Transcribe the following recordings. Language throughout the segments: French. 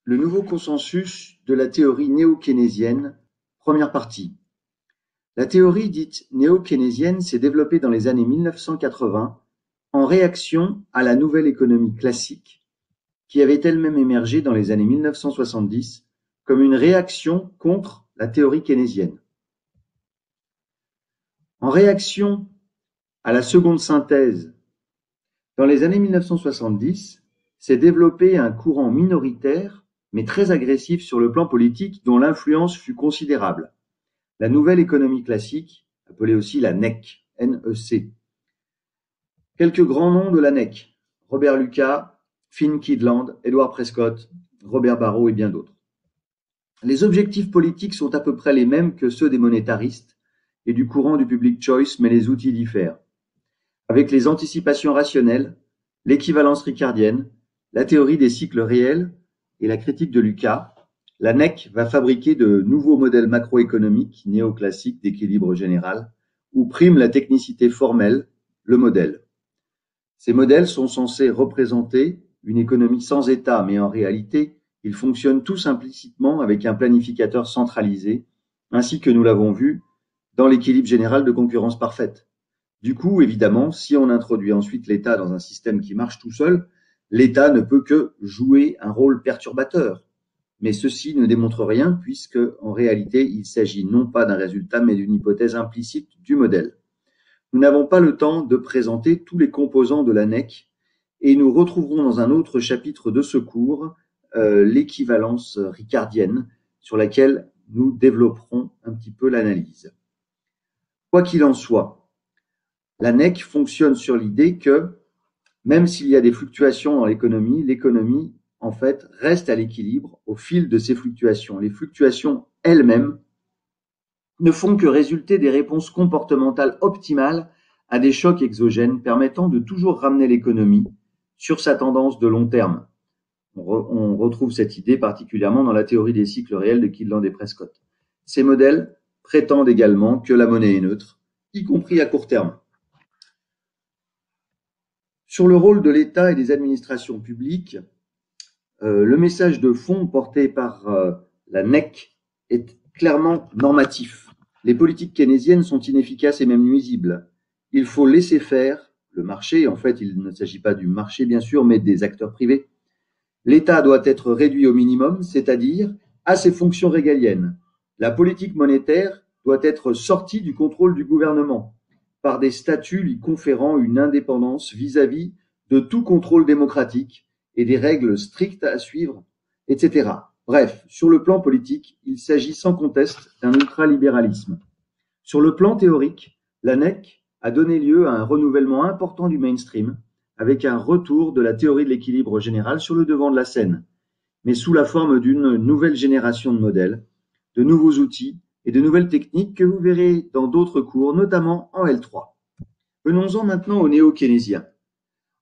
Le nouveau consensus de la théorie néo-keynésienne, première partie. La théorie dite néo-keynésienne s'est développée dans les années 1980 en réaction à la nouvelle économie classique qui avait elle-même émergé dans les années 1970 comme une réaction contre la théorie keynésienne. En réaction à la seconde synthèse, dans les années 1970, s'est développé un courant minoritaire mais très agressif sur le plan politique dont l'influence fut considérable. La nouvelle économie classique, appelée aussi la NEC, N-E-C. Quelques grands noms de la NEC, Robert Lucas, Finn Kydland, Edward Prescott, Robert Barrow et bien d'autres. Les objectifs politiques sont à peu près les mêmes que ceux des monétaristes et du courant du public choice, mais les outils diffèrent. Avec les anticipations rationnelles, l'équivalence ricardienne, la théorie des cycles réels et la critique de Lucas, la NEC va fabriquer de nouveaux modèles macroéconomiques néoclassiques d'équilibre général où prime la technicité formelle, le modèle. Ces modèles sont censés représenter une économie sans État, mais en réalité, ils fonctionnent tous implicitement avec un planificateur centralisé, ainsi que nous l'avons vu dans l'équilibre général de concurrence parfaite. Du coup, évidemment, si on introduit ensuite l'État dans un système qui marche tout seul, l'État ne peut que jouer un rôle perturbateur. Mais ceci ne démontre rien puisque, en réalité, il s'agit non pas d'un résultat mais d'une hypothèse implicite du modèle. Nous n'avons pas le temps de présenter tous les composants de la NEC et nous retrouverons dans un autre chapitre de ce cours l'équivalence ricardienne sur laquelle nous développerons un petit peu l'analyse. Quoi qu'il en soit, la NEC fonctionne sur l'idée que même s'il y a des fluctuations dans l'économie, en fait, reste à l'équilibre au fil de ces fluctuations. Les fluctuations elles-mêmes ne font que résulter des réponses comportementales optimales à des chocs exogènes permettant de toujours ramener l'économie sur sa tendance de long terme. On retrouve cette idée particulièrement dans la théorie des cycles réels de Kydland et Prescott. Ces modèles prétendent également que la monnaie est neutre, y compris à court terme. Sur le rôle de l'État et des administrations publiques, le message de fond porté par la NEC est clairement normatif. Les politiques keynésiennes sont inefficaces et même nuisibles. Il faut laisser faire le marché. En fait, il ne s'agit pas du marché, bien sûr, mais des acteurs privés. L'État doit être réduit au minimum, c'est-à-dire à ses fonctions régaliennes. La politique monétaire doit être sortie du contrôle du gouvernement par des statuts lui conférant une indépendance vis-à-vis de tout contrôle démocratique et des règles strictes à suivre, etc. Bref, sur le plan politique, il s'agit sans conteste d'un ultralibéralisme. Sur le plan théorique, la NEC a donné lieu à un renouvellement important du mainstream, avec un retour de la théorie de l'équilibre général sur le devant de la scène, mais sous la forme d'une nouvelle génération de modèles, de nouveaux outils et de nouvelles techniques que vous verrez dans d'autres cours, notamment en L3. Venons-en maintenant aux néo-keynésiens.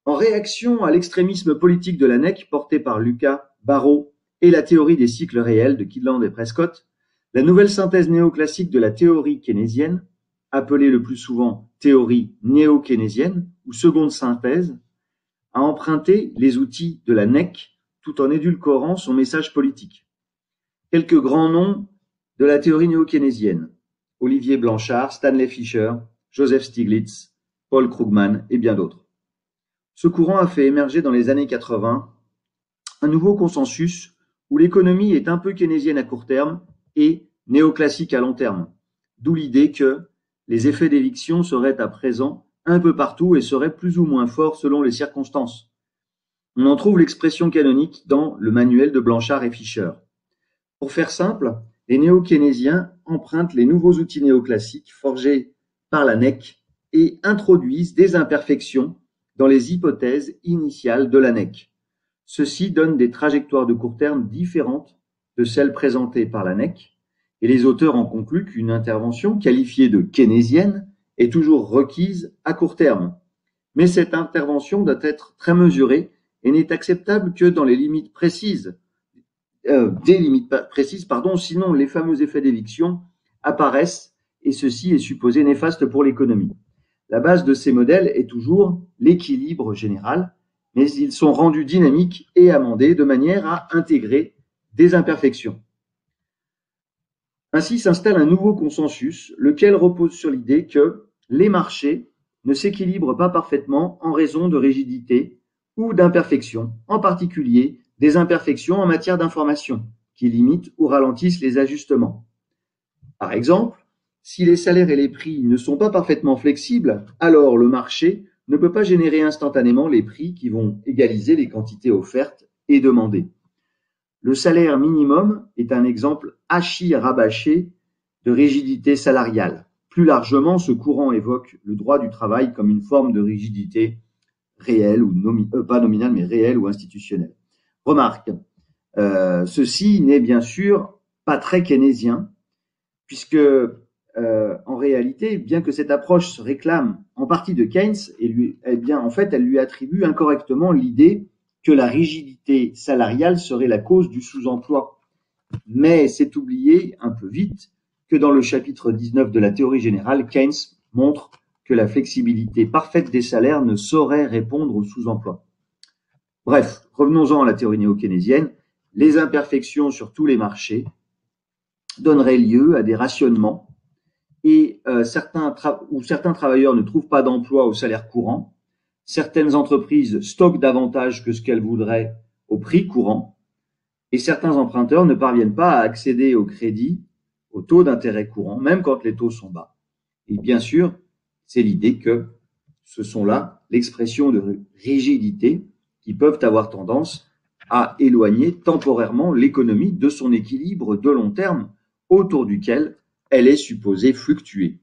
En réaction à l'extrémisme politique de la NEC porté par Lucas, Barrow et la théorie des cycles réels de Kydland et Prescott, la nouvelle synthèse néoclassique de la théorie keynésienne, appelée le plus souvent théorie néo-keynésienne ou seconde synthèse, a emprunté les outils de la NEC tout en édulcorant son message politique. Quelques grands noms de la théorie néo-keynésienne: Olivier Blanchard, Stanley Fischer, Joseph Stiglitz, Paul Krugman et bien d'autres. Ce courant a fait émerger dans les années 80 un nouveau consensus où l'économie est un peu keynésienne à court terme et néoclassique à long terme, d'où l'idée que les effets d'éviction seraient à présent un peu partout et seraient plus ou moins forts selon les circonstances. On en trouve l'expression canonique dans le manuel de Blanchard et Fischer. Pour faire simple, les néo-keynésiens empruntent les nouveaux outils néoclassiques forgés par la NEC et introduisent des imperfections dans les hypothèses initiales de la NEC. Ceci donne des trajectoires de court terme différentes de celles présentées par la NEC, et les auteurs en concluent qu'une intervention qualifiée de keynésienne est toujours requise à court terme. Mais cette intervention doit être très mesurée et n'est acceptable que dans les limites précises, sinon les fameux effets d'éviction apparaissent et ceci est supposé néfaste pour l'économie. La base de ces modèles est toujours l'équilibre général, mais ils sont rendus dynamiques et amendés de manière à intégrer des imperfections. Ainsi s'installe un nouveau consensus, lequel repose sur l'idée que les marchés ne s'équilibrent pas parfaitement en raison de rigidité ou d'imperfections, en particulier des imperfections en matière d'information, qui limitent ou ralentissent les ajustements. Par exemple, si les salaires et les prix ne sont pas parfaitement flexibles, alors le marché ne peut pas générer instantanément les prix qui vont égaliser les quantités offertes et demandées. Le salaire minimum est un exemple hachis-rabâché de rigidité salariale. Plus largement, ce courant évoque le droit du travail comme une forme de rigidité réelle, ou pas nominale, mais réelle ou institutionnelle. Remarque, ceci n'est bien sûr pas très keynésien, puisque en réalité, bien que cette approche se réclame en partie de Keynes, elle lui attribue incorrectement l'idée que la rigidité salariale serait la cause du sous-emploi. Mais c'est oublié un peu vite que dans le chapitre 19 de la théorie générale, Keynes montre que la flexibilité parfaite des salaires ne saurait répondre au sous-emploi. Bref, revenons-en à la théorie néo-keynésienne. Les imperfections sur tous les marchés donneraient lieu à des rationnements et certains travailleurs ne trouvent pas d'emploi au salaire courant. Certaines entreprises stockent davantage que ce qu'elles voudraient au prix courant et certains emprunteurs ne parviennent pas à accéder au crédit, au taux d'intérêt courant, même quand les taux sont bas. Et bien sûr, c'est l'idée que ce sont là l'expression de rigidité qui peuvent avoir tendance à éloigner temporairement l'économie de son équilibre de long terme autour duquel elle est supposée fluctuer.